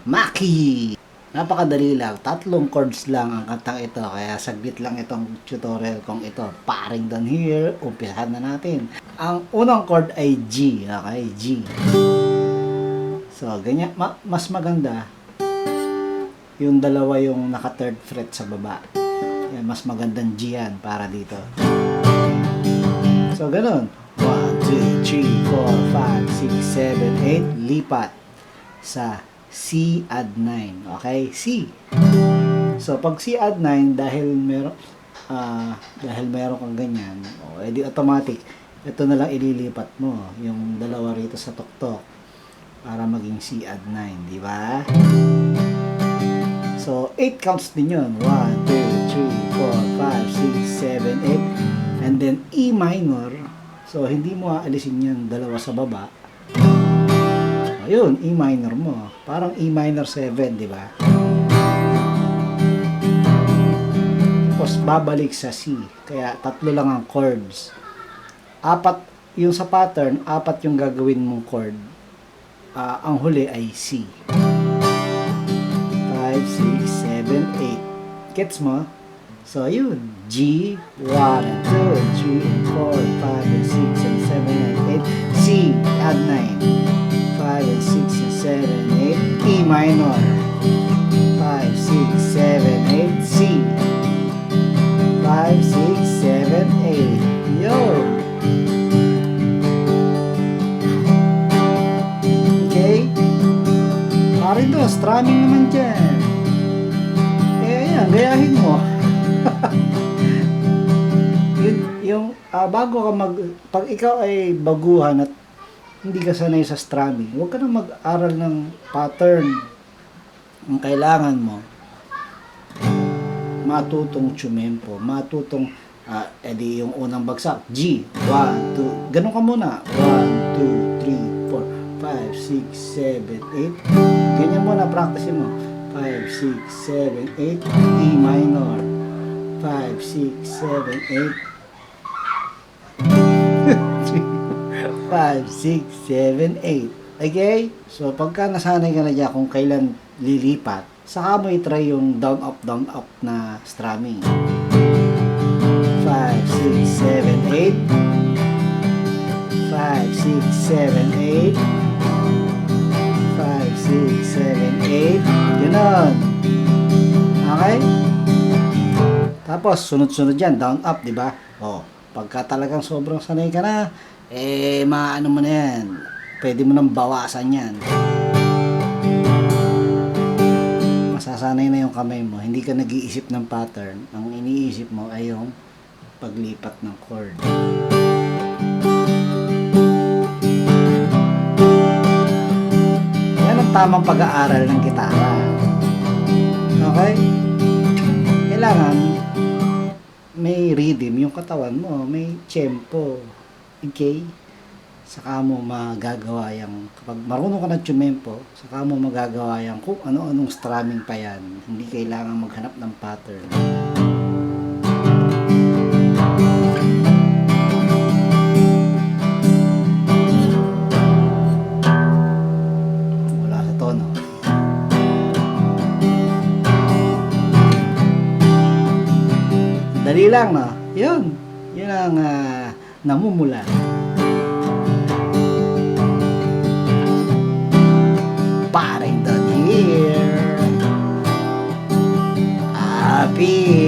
Maki! Napakadali lang, 3 chords lang ang kantang ito, kaya saglit lang itong tutorial kong ito. Paring down here, umpisahan na natin. Ang unang chord ay G, okay, G. So, ganyan, mas maganda yung dalawa yung naka third fret sa baba. Yan, mas magandang G yan para dito. So, ganun. 1, 2, 3, 4, 5, 6, 7, 8, lipat sa C add 9. Okay? C. So, pag C add 9, dahil meron kang ganyan, edi automatic, ito na lang ililipat mo, yung dalawa rito sa tuktok, para maging C add 9. Di ba? So, 8 counts din yun. 1, 2, 3, 4, 5, 6, 7, 8. And then, E minor. So, hindi mo aalisin yung dalawa sa baba. Ayun, E minor mo. Parang E minor 7, di ba? Tapos babalik sa C. Kaya 3 lang ang chords. 4, yung sa pattern, 4 yung gagawin mong chord. Ang huli ay C. 5, 6, 7, 8. Gets mo? So, ayun. G, 1, 2, 3, 4, 5, 6, and 7, and 8. C, add 9. 5, 6, 7, 8, E minor. 5, 6, 7, 8, C. 5, 6, 7, 8. Yo! Okay? Pare do, strumming naman dyan. Ayan, gayahin mo. Bago ka pag ikaw ay baguhan at hindi ka sanay sa strumming, huwag ka na mag-aral ng pattern. Ang kailangan mo, matutong tumempo, matutong, edi yung unang bagsak, G, 1, 2, ganun ka muna, 1, 2, 3, 4, 5, 6, 7, 8, ganyan muna, practice mo, 5, 6, 7, 8, E minor, 5, 6, 7, 8, 5, 6, 7, 8. Okay? So, pagka nasanay ka na dyan kung kailan lilipat, saka mo i-try yung down, up na strumming. 5, 6, 7, 8. 5, 6, 7, 8. 5, 6, 7, 8. Ganon. Okay? Tapos, sunod-sunod yan. Down, up, di ba? O, pagka talagang sobrang sanay ka na, maano mo na yan, pwede mo nang bawasan yan, masasanay na yung kamay mo, hindi ka nag-iisip ng pattern, ang iniisip mo ay yung paglipat ng chord. Yan ang tamang pag-aaral ng gitara. Okay? Kailangan may rhythm yung katawan mo, may tempo. Okay? Saka mo magagawa yung, kapag marunong ka ng tumempo, saka mo magagawa yung kung ano-anong strumming pa yan. Hindi kailangan maghanap ng pattern. Wala sa tono. Dali lang, no? Yun. Yun ang namumula. Paring down here. Happy